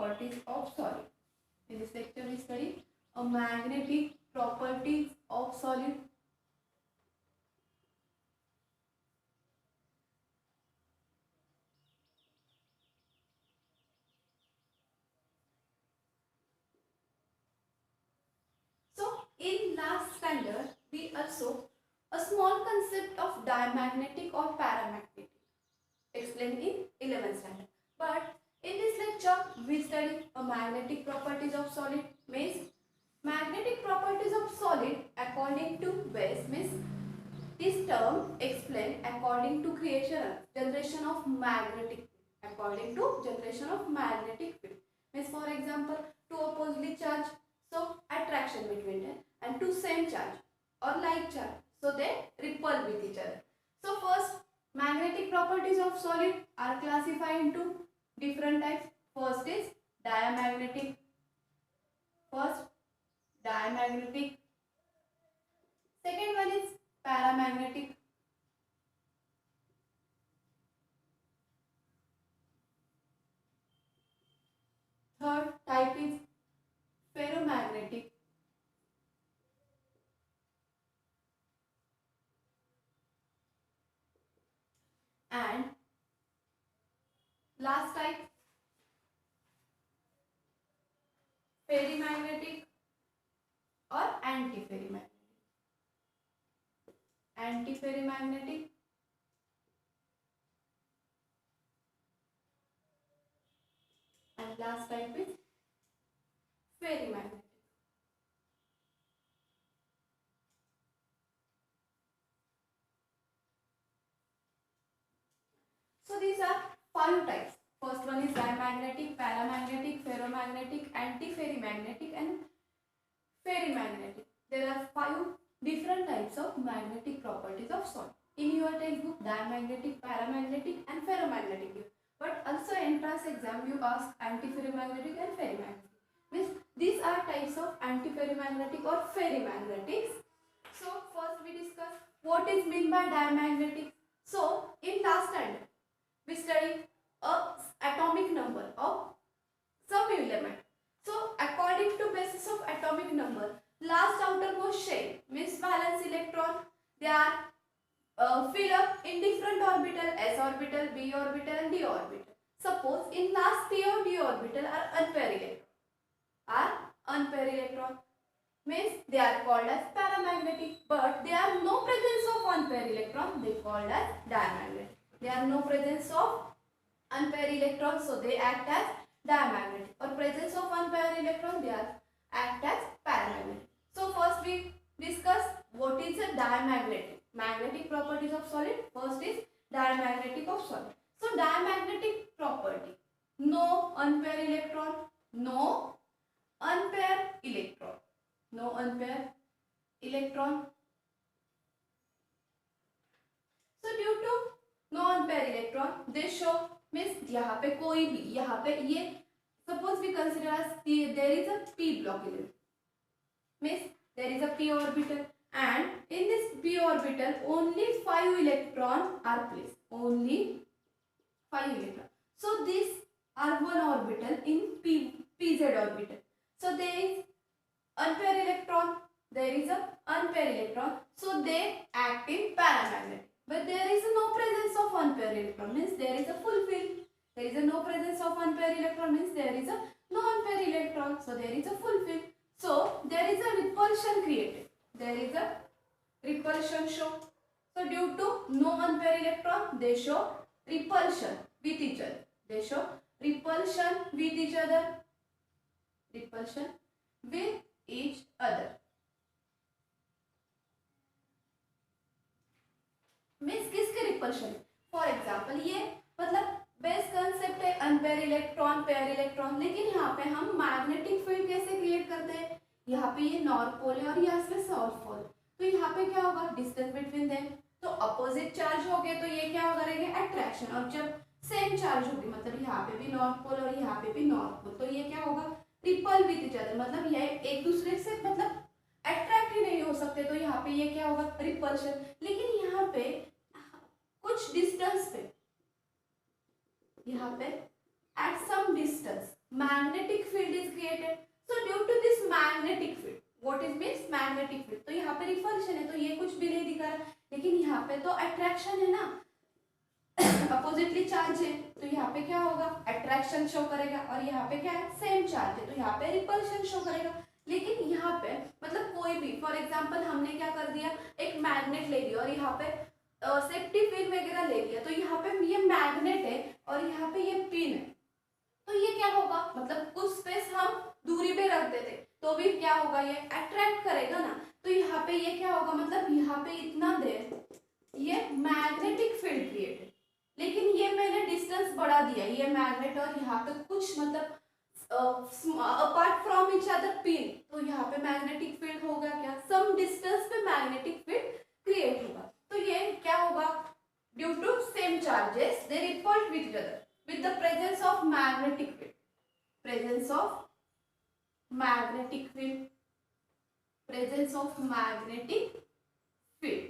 properties of solid. In this lecture we study a magnetic properties of solid. So in last standard we also a small concept of diamagnetic or paramagnetic explained in 11th standard. But in this lecture we study a magnetic properties of solid. Means magnetic properties of solid according to West, means this term explained according to generation of magnetic field. According to generation of magnetic field. Means for example, two oppositely charge, so attraction between them, and two same charge or like charge, so they repel with each other. So first, magnetic properties of solid are classified into different types. First is diamagnetic. First, diamagnetic. Second one is paramagnetic. Third type is ferromagnetic. And last type, ferrimagnetic or antiferromagnetic. Antiferromagnetic and last type is ferrimagnetic. So these are 5 types. First one is diamagnetic, paramagnetic, ferromagnetic, antiferromagnetic and ferrimagnetic. There are 5 different types of magnetic properties of solid. In your textbook, diamagnetic, paramagnetic and ferromagnetic. But also entrance exam you ask antiferromagnetic and ferrimagnetic. Means these are types of antiferromagnetic or ferrimagnetics. So first we discuss what is meant by diamagnetic. So in last standard we study a atomic number of some element. So according to basis of atomic number, last outermost shell means valence electron, they are fill up in different orbital, s orbital, b orbital and d orbital. Suppose in last p or d orbital are unpaired electron, means they are called as paramagnetic, but there are no presence of unpaired electron, they called as diamagnetic. There are no presence of unpaired electrons, so they act as diamagnetic, or presence of unpaired electron, they are act as paramagnetic. So first we discuss what is a diamagnetic. Magnetic properties of solid. First is diamagnetic of solid. So diamagnetic property, no unpaired electron, no unpaired electron, no unpaired electron. So due to no unpaired electron, they show, means यहाँ पे कोई भी, यहाँ पे ये suppose we consider as there is a p block element, means there is a p orbital, and in this p orbital only 5 electrons are placed, only 5 electrons. So these are one orbital in pz orbital. So there is unpaired electron, there is a unpaired electron, so they act in paramagnetic. But there is no presence of unpaired electron, means there is a full field. There is a no presence of unpaired electron, means there is a no unpaired electron, so there is a full field. So there is a repulsion created. There is a repulsion show. So due to no unpaired electron, they show repulsion with each other. They show repulsion with each other. Repulsion with each other. Means किसके repulsion. For example ये मतलब base concept है unpaired electron pair electron, लेकिन यहाँ पे हम magnetic field कैसे create करते हैं. यहाँ पे ये नॉर्थ पोल है और यहाँ पे साउथ पोल, तो यहाँ पे क्या होगा डिस्टेंस बिटवीन देम, तो अपोजिट चार्ज हो गए तो ये क्या करेंगे अट्रैक्शन, और जब सेम चार्ज होगी मतलब यहाँ पे भी नॉर्थ पोल और यहाँ पे भी नॉर्थ पोल, तो ये क्या होगा रिपल विद ईच अदर, मतलब ये एक दूसरे से मतलब अट्रैक्ट ही नहीं हो सकते, तो यहाँ पे ये क्या होगा रिपल्शन. लेकिन यहाँ पे कुछ डिस्टेंस पे, यहाँ पे at some distance magnetic field is created. So due to this magnetic field, what is means magnetic field, तो यहाँ पे रिपल्शन है तो ये कुछ भी नहीं दिखा रहा, लेकिन यहाँ पे तो अट्रैक्शन है ना, अपोजिटली चार्ज है तो यहाँ पे क्या होगा, अट्रैक्शन शो करेगा, और यहाँ पे क्या है, सेम चार्ज है तो यहाँ पे रिपल्शन शो करेगा। लेकिन यहाँ पे मतलब कोई भी, फॉर एग्जांपल हमने क्या कर दिया, एक मैग्नेट ले लिया और यहाँ पे सेफ्टी पिन वगैरह ले लिया, तो यहाँ पे ये मैग्नेट है और यहाँ पे ये पिन है, तो ये क्या होगा, मतलब कुछ स्पेस हम दूरी पे रख देते तो भी क्या होगा, ये अट्रैक्ट करेगा ना, तो यहाँ पे ये क्या होगा, मतलब यहाँ पे इतना देर ये मैग्नेटिक फील्ड क्रिएट है, लेकिन ये मैंने डिस्टेंस बढ़ा दिया, ये मैग्नेट और यहाँ पे कुछ मतलब apart from each other pin, तो यहाँ पे मैग्नेटिक फील्ड होगा क्या, सम डिस्टेंस पे मैग्नेटिक फील्ड क्रिएट होगा, तो ये क्या होगा, due to same charges they repelled with each other with the presence of magnetic field, presence of magnetic field, presence of magnetic field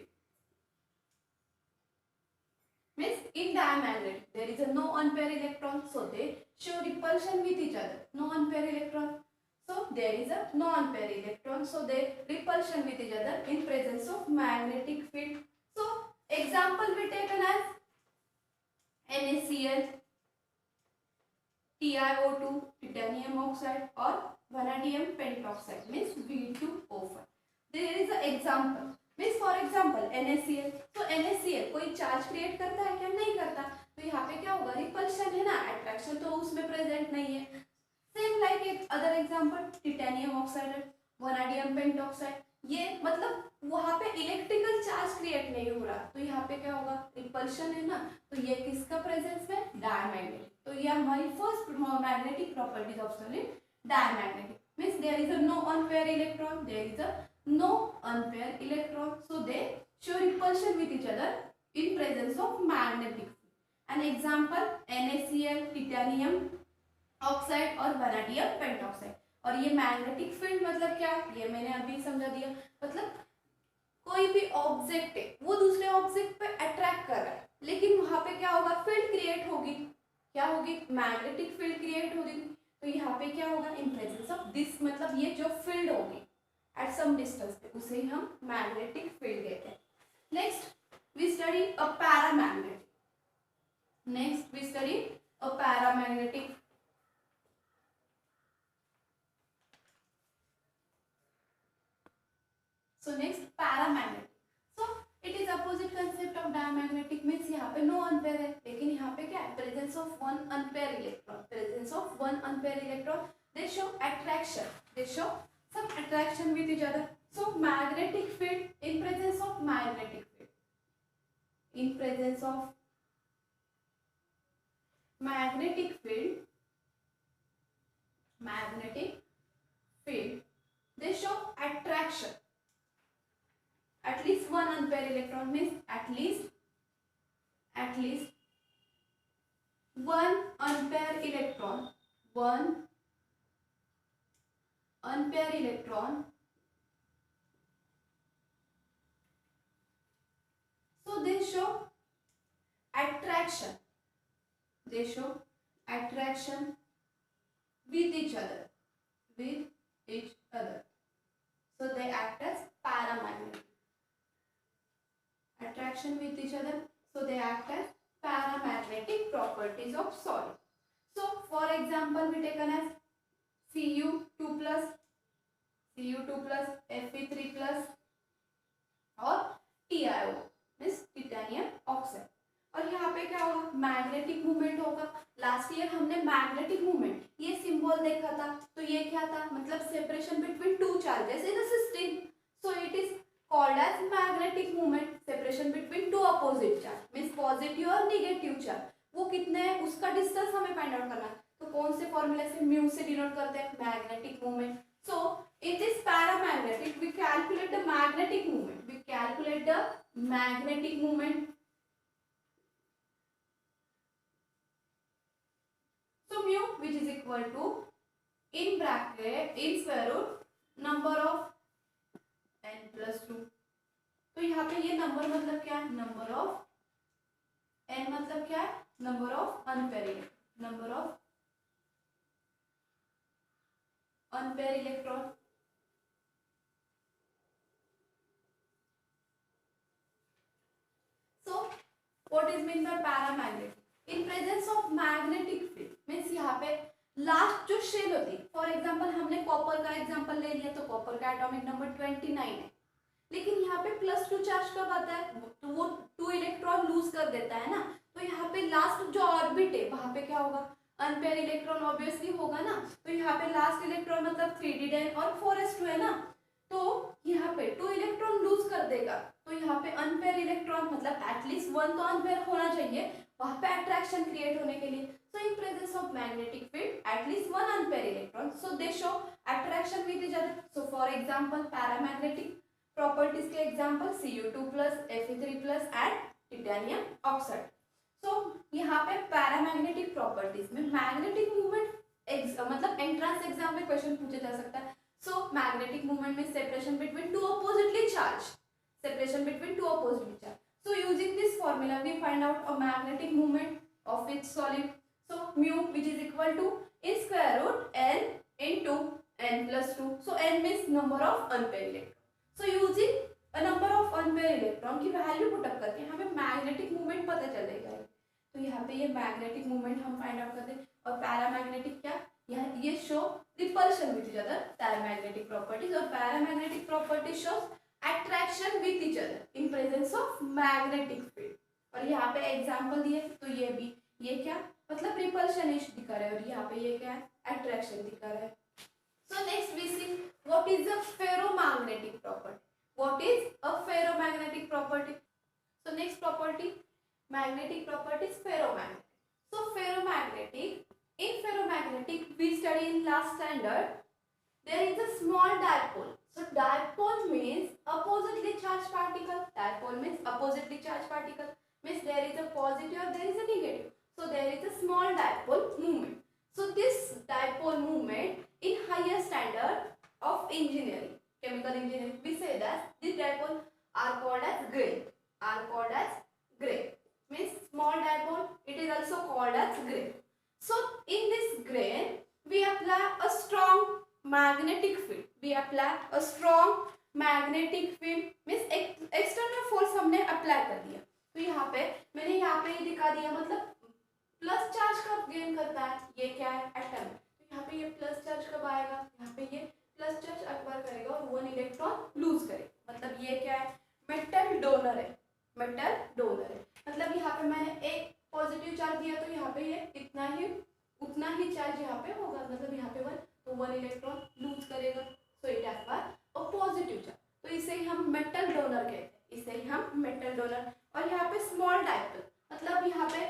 means in diamagnetic there is a no unpair electron, so they show repulsion with each other, no unpair electron, so there is a no unpair electron, so they repulsion with each other in presence of magnetic field. So example we taken as NaCl, TiO2 titanium oxide और vanadium pentoxide means V2O5. There is an example means for example NaCl, तो NaCl कोई charge create करता है क्या, नहीं करता, तो यहाँ पे क्या होगा, रिपल्शन है ना, अट्रैक्शन तो उसमें प्रेजेंट नहीं है। सेम लाइक एक other example titanium oxide, vanadium pentoxide, ये मतलब वहाँ पे इलेक्ट्रिकल चार्ज क्रिएट नहीं हो रहा, तो यहाँ पे क्या होगा, रिपल्शन है ना, तो ये किसका प्रेजेंस में, डायमैग्नेटिक, तो ये हमारी first magnetic properties of solid, diamagnetic means there is a no unpaired electron, there is a no unpaired electron, so they show repulsion with each other in presence of magnetic field. An example NaCl, titanium oxide और vanadium pentoxide. और ये magnetic field मतलब क्या, ये मैंने अभी समझा दिया, मतलब कोई भी ऑब्जेक्ट है वो दूसरे ऑब्जेक्ट पे अट्रैक्ट कर रहा है, लेकिन वहां पे क्या होगा, फील्ड क्रिएट होगी, क्या होगी, मैग्नेटिक फील्ड क्रिएट होगी, तो यहाँ पे क्या होगा, इन प्रेजेंस ऑफ दिस, मतलब ये जो फील्ड होगी एट सम डिस्टेंस पे उसे हम मैग्नेटिक फील्ड कहते हैं। Next we study a paramagnetic, next we study a paramagnetic. So next paramagnetic, so it is opposite concept of diamagnetic means यहाँ पे no unpair है, लेकिन यहाँ पे क्या है, presence of one unpair electron, presence of one unpair electron, they show attraction, they show some attraction with each other, so magnetic field in presence of magnetic field, in presence of magnetic field, magnetic field, they show attraction, at least one unpair electron means at least one unpair electron, one unpair electron, so they show attraction, they show attraction with each other, with each other, so they act as paramagnetic, attraction with each other, so they act as paramagnetic properties of solid. So for example we taken as Cu2 plus, Cu2 plus, Fe3 plus और TiO means titanium oxide, और यहाँ पे क्या होगा, magnetic movement होगा। Last year हमने magnetic movement ये symbol देखा था, तो ये क्या था, मतलब separation between two charges in a system, so it is called as magnetic movement, separation between two opposite charge means positive और negative charge, वो कितने हैं उसका डिस्टेंस हमें फाइंड आउट करना है, तो कौन से फॉर्मूले से, म्यू से डिनोट करते हैं magnetic movement. So in this paramagnetic we calculate the magnetic movement, we calculate the magnetic movement, so mu which is equal to in bracket in square root number of n plus 2, तो यहाँ पे ये number मतलब क्या है, number of n मतलब क्या है, number of unpaired electron, number of unpair electron. So what is mean by paramagnetic? In presence of magnetic field means यहाँ पे लास्ट जो शेल होती है, फॉर एग्जाम्पल हमने कॉपर का एग्जाम्पल ले लिया तो कॉपर का एटॉमिक नंबर 29 है, लेकिन यहाँ पे +2 चार्ज कब आता है, तो वो 2 इलेक्ट्रॉन लूज कर देता है ना, तो यहाँ पे लास्ट जो ऑर्बिट है वहां पे क्या होगा, अनपेयर इलेक्ट्रॉन ऑब्वियसली होगा ना, तो यहाँ पे लास्ट इलेक्ट्रॉन मतलब 3d10 और 4s2 है ना, तो यहाँ पे 2 इलेक्ट्रॉन लूज कर देगा, तो यहाँ पे अनपेयर इलेक्ट्रॉन मतलब एटलीस्ट 1 तो अनपेयर होना चाहिए वहां पे अट्रैक्शन क्रिएट होने के लिए. So in presence of magnetic field, at least one unpaired electron, so they show attraction with each other. So for example, paramagnetic properties के example Cu2 plus, Fe3 plus and titanium oxide. So यहाँ पे paramagnetic properties में magnetic movement मतलब entrance exam में question पूछा जा सकता है. So magnetic movement में separation between two oppositely charged, separation between two oppositely charged. So using this formula, we find out a magnetic moment of each solid. So mu which is equal to in square root n into n plus 2. So n means number of unpaired electron. So using a number of unpaired electron की value put up करके हमें magnetic movement पता चलेगा. तो यहाँ पे ये magnetic movement हम फाइंड आउट करते हैं. और पैरामैग्नेटिक क्या, ये show repulsion with each other, paramagnetic properties, और paramagnetic properties shows attraction with each other in presence of magnetic field. और यहाँ पे एग्जांपल दिए तो ये भी, ये क्या मतलब रिपल्शन दिखा रहा है, और यहाँ पे ये क्या है, अट्रैक्शन दिखा रहा है. So next we see what is a ferromagnetic property. What is a ferromagnetic property? So next property, magnetic properties, ferromagnetic. So ferromagnetic, in ferromagnetic we study in last standard, there is a small dipole. So dipole means oppositely charged particle. Dipole means oppositely charged particle, means there is a positive or there is a negative. So there is a small dipole movement. So this dipole movement in higher standard of engineering, chemical engineering, we say that this dipole are called as grain, are called as grain, means small dipole, it is also called as grain. So in this grain we apply a strong magnetic field, we apply a strong magnetic field, means external force हमने apply कर दिया. तो यहाँ पे मैंने यहाँ पे ही दिखा दिया, मतलब प्लस चार्ज कब गेन करता है, ये क्या है, एटम. तो यहाँ पे ये प्लस चार्ज कब आएगा, यहाँ पे ये प्लस चार्ज अक्वायर करेगा और 1 इलेक्ट्रॉन लूज करेगा, मतलब ये क्या है, मेटल डोनर है, मेटल डोनर है. मतलब यहाँ पे मैंने एक पॉजिटिव चार्ज दिया तो यहाँ पे ये इतना ही उतना ही चार्ज यहाँ पे होगा, मतलब यहाँ पे 1 तो 1 इलेक्ट्रॉन लूज करेगा. सो इट एक्वायर और पॉजिटिव चार्ज, तो इसे ही हम मेटल डोनर कहते हैं, इसे ही हम मेटल डोनर. और यहाँ पे स्मॉल डायपोल, मतलब यहाँ पे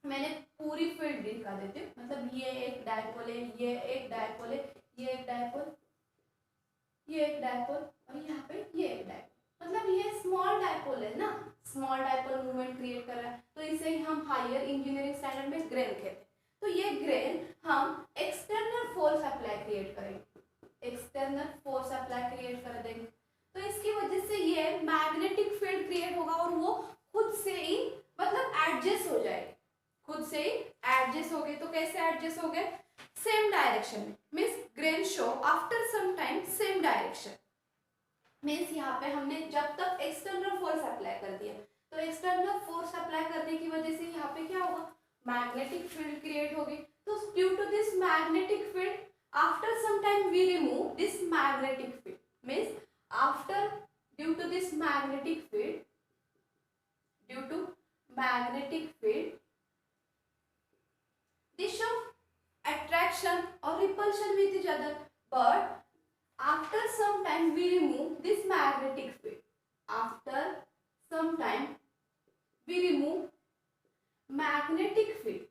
मैंने पूरी फील्ड दिखा देती हूँ, मतलब ये एक डायपोल है, ये एक डायपोल है, ये एक डायपोल, ये एक डायपोल और यहाँ पे ये एक डायपोल, मतलब ये स्मॉल डायपोल है ना, स्मॉल डायपोल मूवमेंट क्रिएट कर रहा है. तो इसे ही हम हायर इंजीनियरिंग स्टैंडर्ड में ग्रेन कहते हैं. तो ये ग्रेन हम एक्सटर्नल फोर्स अप्लाई क्रिएट करेंगे, एक्सटर्नल फोर्स अप्लाई क्रिएट कर देंगे, तो इसकी वजह से ये मैग्नेटिक फील्ड क्रिएट होगा और वो खुद से ही मतलब एडजस्ट हो जाएगी, खुद से ही एडजस्ट हो गए. तो कैसे एडजस्ट हो गए, सेम डायरेक्शन में, means grain show after some time same direction, means यहाँ पे हमने जब तक एक्सटर्नल फोर्स अप्लाई कर दिया, तो एक्सटर्नल फोर्स अप्लाई करने की वजह से यहाँ पे क्या होगा, मैग्नेटिक फील्ड क्रिएट होगी. तो due to this magnetic field after some time we remove this magnetic field, means after due to this magnetic field, due to magnetic field this show attraction or repulsion with each other, but after some time we remove this magnetic field, after some time we remove magnetic field,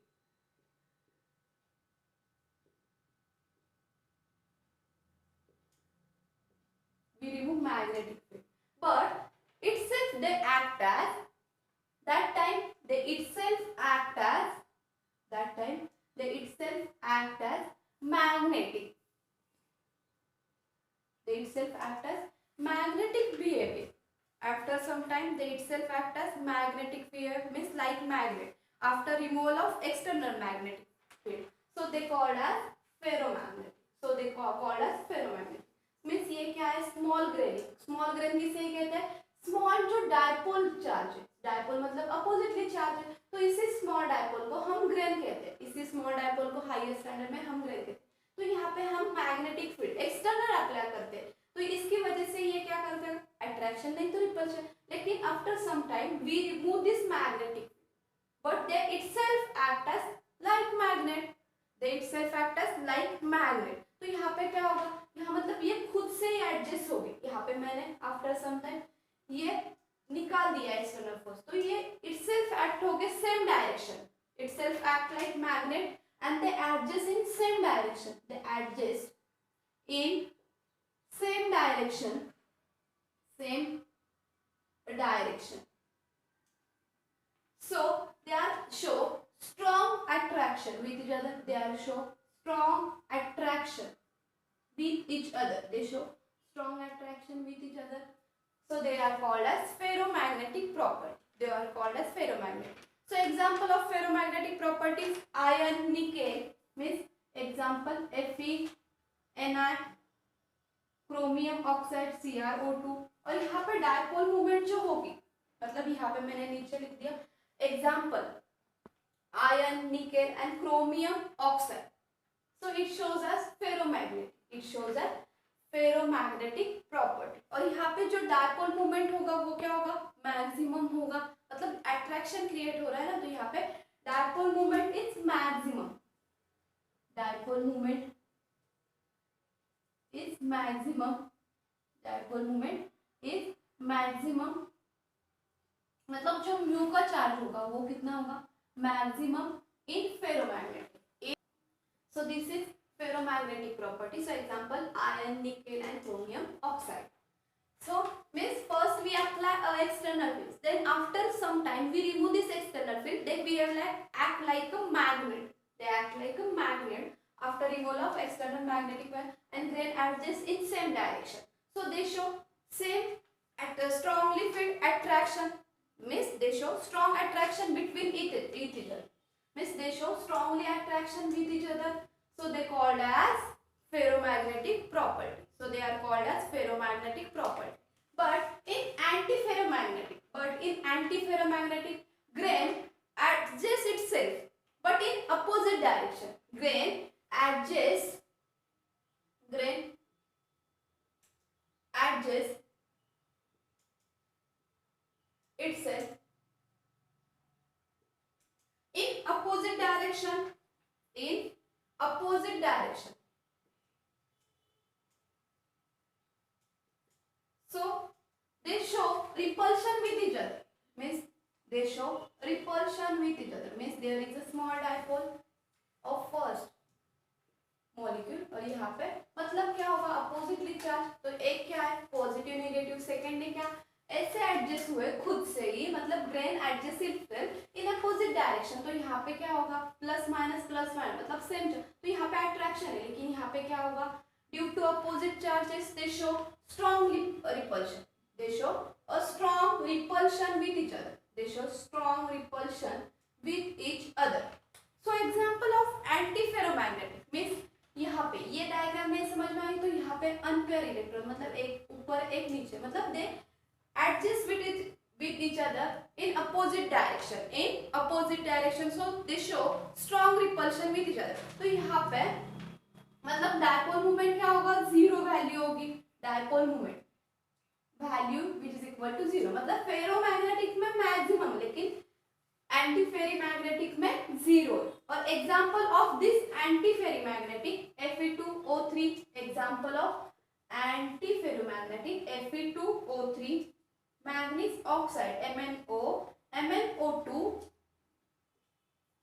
we remove magnetic field, but itself they act as, that time they itself act as, that time they itself act as magnetic, they itself act as magnetic behavior. After some time they itself act as magnetic behavior, means like magnet after removal of external magnetic field, so they called as ferromagnetic. So they called as ferromagnetic. Means ये क्या है, small grain. Small grain किसे कहते हैं, small जो dipole charge है, dipole मतलब oppositely charge है, तो इसी स्मॉल डायपोल को हम ग्रेन कहते हैं। इसी स्मॉल डायपोल को हायर स्टैंडर्ड में हम ग्रेन कहते हैं। तो यहाँ पे हम मैग्नेटिक फील्ड एक्सटर्नल अप्लाई करते हैं, तो इसकी वजह से ये क्या करते हैं, अट्रैक्शन नहीं तो रिपल्शन। लेकिन after some time we remove this magnetic, but they itself act as like magnet, they itself act as like magnet. तो यहाँ पे क्या होगा, यहाँ मतलब ये खुद से ही एडजस्ट होगी। यहाँ पे मैंने आफ्टर सम टाइम ये निकाल दिया एक्सटर्नल फोर्स, तो ये इटसेल्फ एक्ट हो गए same direction, itself act like magnet and they adjust in same direction, they adjust in same direction, same direction. So they are show strong attraction with each other, they are show strong attraction with each other, they show strong attraction with each other. So they are called as ferromagnetic property, they are called as ferromagnetic. So example of ferromagnetic properties, iron, nickel, means example Fe, Ni, chromium oxide, CrO2। और यहाँ पे dipole movement जो होगी, मतलब यहाँ पे मैंने नीचे लिख दिया example iron, nickel and chromium oxide, so it shows as ferromagnetic, it shows as ferromagnetic property. और यहाँ पे जो डायपोल मूवमेंट होगा वो क्या होगा, मैक्सिमम होगा, मतलब अट्रैक्शन क्रिएट हो रहा है ना, तो यहाँ पे dipole movement is maximum, dipole movement is maximum, dipole movement is maximum, मतलब जो म्यू का चार्ज होगा वो कितना होगा, maximum in ferromagnetic. So this is ferromagnetic property. So example iron, nickel and chromium oxide. So means first we apply external fields, then after some time we remove this external field, they behave like act like a magnet, they act like a magnet after removal of external magnetic field and then adjust in same direction. So they show same at strongly field attraction, means they show strong attraction between each other, means they show strongly attraction with each other. So they called as ferromagnetic property. So they are called as ferromagnetic property. But in antiferromagnetic, grain adjusts itself, but in opposite direction. Grain adjusts itself in opposite direction. In opposite direction. So they show repulsion with each other, means they show repulsion with each other, means there is a small dipole of first molecule और यहाँ पे मतलब क्या होगा, oppositely charge, तो एक क्या है पॉजिटिव नेगेटिव, सेकेंड है क्या ऐसे एडजस्ट हुए खुद से ही, मतलब grain adjust itself in opposite direction, तो यहाँ पे क्या होगा प्लस माइनस मतलब सेम, तो यहाँ पे अट्रैक्शन है, लेकिन यहाँ पे क्या होगा due to opposite charges they show strong repulsion, they show a strong repulsion with each other, they show strong repulsion with each other. So example of anti ferromagnetic, means यहाँ पे ये डायग्राम नहीं समझ में आई तो यहाँ पे अनपेयर इलेक्ट्रॉन, मतलब एक ऊपर एक नीचे, मतलब दे adjust with each other in opposite direction, so they show strong repulsion with each other। तो यहाँ पे मतलब डायपोल मूवमेंट क्या होगा, जीरो वैल्यू होगी, dipole movement value which is equal to zero, मतलब फेरोमैग्नेटिक में मैक्सिमम, लेकिन एंटी फेरीमैग्नेटिक में जीरो। और example of this anti ferrimagnetic Fe2O3, example of anti ferromagnetic Fe2O3, manganese oxide MnO, MnO2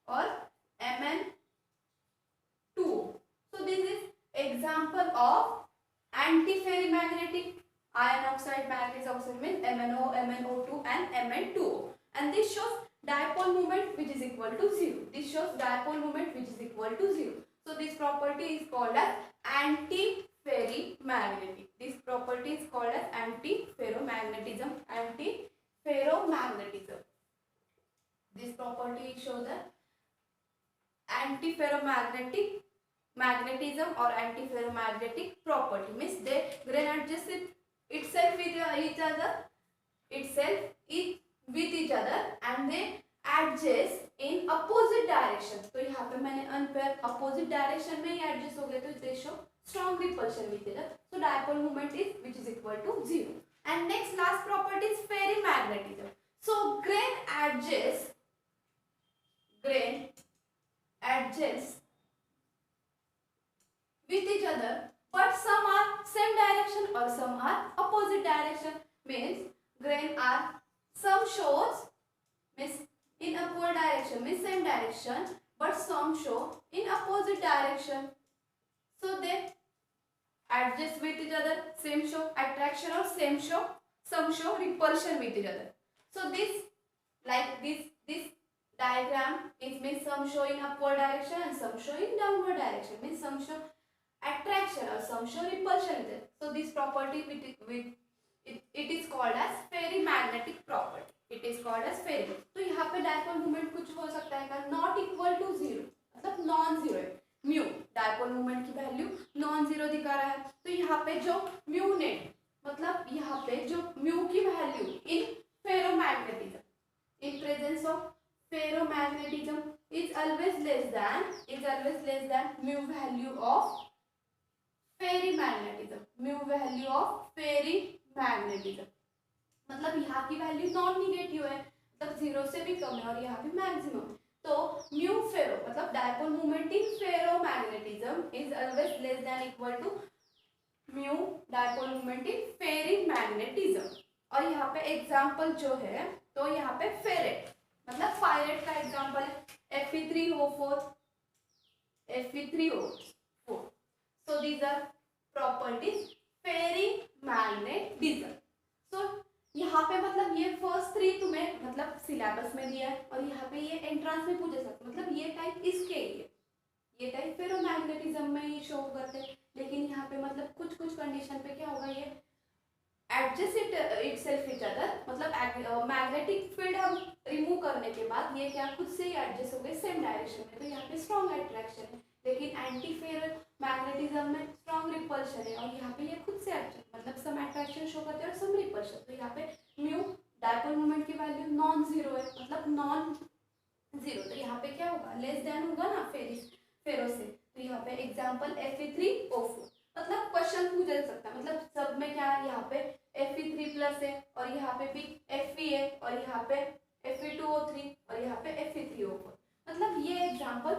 और Mn2। So this is example of antiferromagnetic iron oxide, manganese oxide means MnO, MnO2 and Mn2O, and this shows dipole moment which is equal to 0. This shows dipole moment which is equal to 0. So this property is called as antiferromagnetic. This property is called as antiferromagnetism. Antiferromagnetism. This property shows the antiferromagnetic magnetism or anti-ferromagnetic property. Means they grain adjust itself with each other, with each other and they adjust in opposite direction. तो यहाँ पे मैंने unpair opposite direction में ही adjust हो गए तो they show strong repulsion with each other. So dipole moment is which is equal to 0. And next last property is ferrimagnetism. So grain adjusts with each other, but some are same direction or some are opposite direction. Means grain are some shows means in upward direction, means same direction, but some show in opposite direction. So they adjust with each other, same show attraction or some show repulsion with each other. So this like this diagram is means some show in upward direction and some show in downward direction, means some show attraction or some show repulsion with it. So this property it is called as ferrimagnetic property. It is called as ferri. तो यहाँ पे dipole moment कुछ हो सकता है का not equal to zero, मतलब non zero है. म्यू डायपोल मोमेंट की वैल्यू नॉन जीरो दिखा रहा है. तो यहाँ पे जो म्यू नेट मतलब यहाँ पे जो म्यू की value in ferromagnetism, in presence of ferromagnetism is always less than mu value of ferrimagnetism. मतलब यहाँ की वैल्यू नॉन निगेटिव है, मतलब जीरो से भी कम है और यहाँ पे मैक्सिमम. तो म्यू फेरो मतलब dipole moment in ferromagnetism is always less than equal to mu dipole moment in ferrimagnetism. और यहाँ पे एग्जांपल जो है तो यहाँ पे फेरेट मतलब फायरेट का एग्जांपल है Fe3O4. So these are properties ferrimagnetism. So यहाँ पे मतलब ये फर्स्ट थ्री तुम्हें मतलब सिलेबस में दिया है और यहाँ पे ये एंट्रांस में पूछे सकते, मतलब ये टाइप इसके ये टाइप फेरोमैग्नेटिज्म में ही शो करते हैं. लेकिन यहाँ पे मतलब कुछ कंडीशन पे क्या होगा, ये एडजस्ट इटसेल्फ इच अदर, मतलब मैग्नेटिक फील्ड हम रिमूव करने के बाद ये क्या खुद से ही एडजस्ट हो गए सेम डायरेक्शन में. तो यहाँ पे स्ट्रॉन्ग अट्रैक्शन है, लेकिन एंटी फेरोमैग्नेटिज्म में स्ट्रॉन्ग रिपल्शन है और यहाँ पे ये खुद से एडजस्ट मतलब सम अट्रैक्शन शो करते हैं और सम रिपल्शन. तो यहाँ पे म्यू डायपोल मोमेंट की वैल्यू नॉन जीरो है, मतलब नॉन जीरो. तो यहाँ पे क्या होगा, लेस देन होगा ना फेरो से. तो यहाँ पे एग्जाम्पल Fe3O4 मतलब क्वेश्चन पूछा जा सकता है, मतलब सब में क्या है, यहाँ पे Fe3 प्लस है और यहाँ पे भी Fe है और यहाँ पे Fe2O3 और यहाँ पे Fe3O4. मतलब ये एग्जाम्पल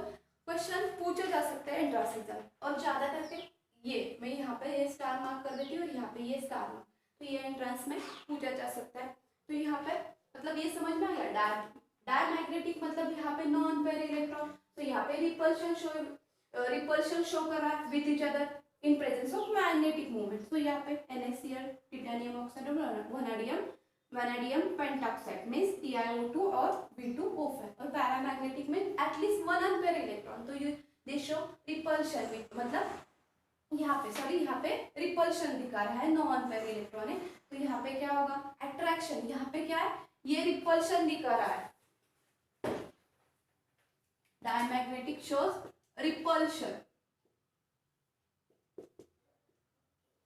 क्वेश्चन पूछा जा सकता है एंट्रेंस एग्जाम. और ज़्यादा करके ये मैं यहाँ पे ये स्टार मार्क कर देती हूँ और यहाँ पे ये स्टार मार्क, तो ये एंट्रेंस में पूछा जा सकता है. तो यहाँ पे मतलब ये समझ में आ गया. डायमैग्नेटिक मतलब यहाँ पे नॉन पेयर इलेक्ट्रॉन, तो यहाँ पे रिपल्शन शो कर रहा है with each other in presence of magnetic moment. So यहाँ पे NaCl titanium oxide और vanadium pentoxide means TiO2 और V2O5. और पैरामैग्नेटिक में at least one unpaired electron. तो ये they show repulsion with मतलब यहाँ पे रिपल्शन दिखा रहा है, नॉन पेयर इलेक्ट्रॉन है. तो यहाँ पे क्या होगा, अट्रैक्शन. यहाँ पे क्या है, ये रिपल्शन दिखा रहा है. Diamagnetic shows repulsion,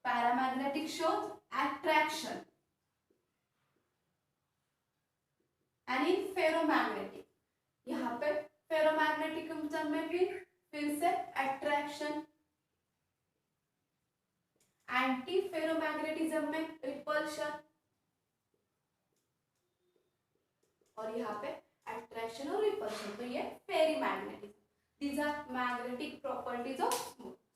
paramagnetic shows attraction and in ferromagnetic यहाँ पे फेरोमैग्नेटिक में फिर से अट्रैक्शन, एंटी फेरोमैग्नेटिज्म में रिपल्शन और यहाँ पे अट्रैक्शन और रिपल्शन. तो ये ferrimagnetism. These are magnetic properties of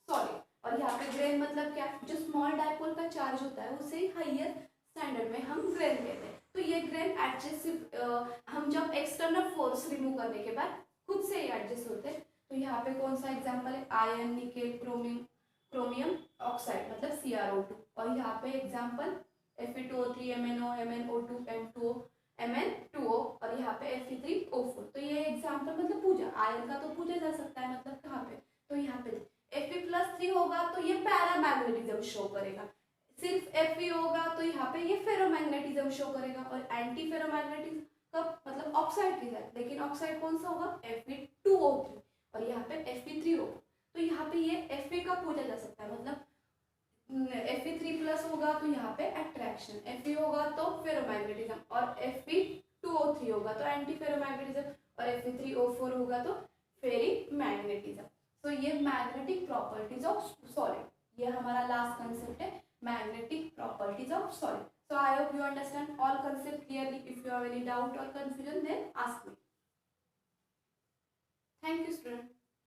solid. और यहाँ पे ग्रेन मतलब क्या, जो स्मॉल डायपोल का चार्ज होता है उसे हाईयर स्टैंडर्ड में हम ग्रेन कहते हैं. तो ये ग्रेन एडजस्ट हम जब एक्सटर्नल फोर्स रिमूव करने के बाद खुद से ही एडजस्ट होते हैं. तो यहाँ पे कौन सा एग्जांपल है, आयरन, निकेल, क्रोमियम ऑक्साइड मतलब CrO2. और यहाँ पे example Fe2O3, MnO, MnO2, M2O, Mn2O और यहाँ पे Fe3O4. तो ये एग्जांपल मतलब पूजा, आयरन का तो पूजा जा सकता है, मतलब कहाँ पे, तो यहाँ पे Fe+3 होगा तो ये पैरामैग्नेटिज्म शो करेगा. सिर्फ Fe होगा तो यहाँ पे ये फेरोमैग्नेटिज्म शो करेगा. और एंटी फेरोमैग्नेटिज्म का मतलब ऑक्साइड की साइड, लेकिन ऑक्साइड कौन सा होगा, Fe2O3 और यहाँ पे Fe3 होगा. तो यहाँ पे ये Fe का पूछा जा सकता है, मतलब Fe3+ होगा तो यहाँ पे अट्रैक्शन, Fe होगा तो फेरोमैग्नेटिज्म, और Fe2O3 होगा तो एंटी फेरोमैग्नेटिज्म, और Fe3O4 होगा तो फेरी-मैग्नेटिज्म। तो ये मैग्नेटिक प्रॉपर्टीज ऑफ सॉलिड, ये हमारा लास्ट कंसेप्ट है, magnetic properties of solid. So I hope you understand all concept clearly. If you have any doubt or confusion, then ask me. Thank you, student.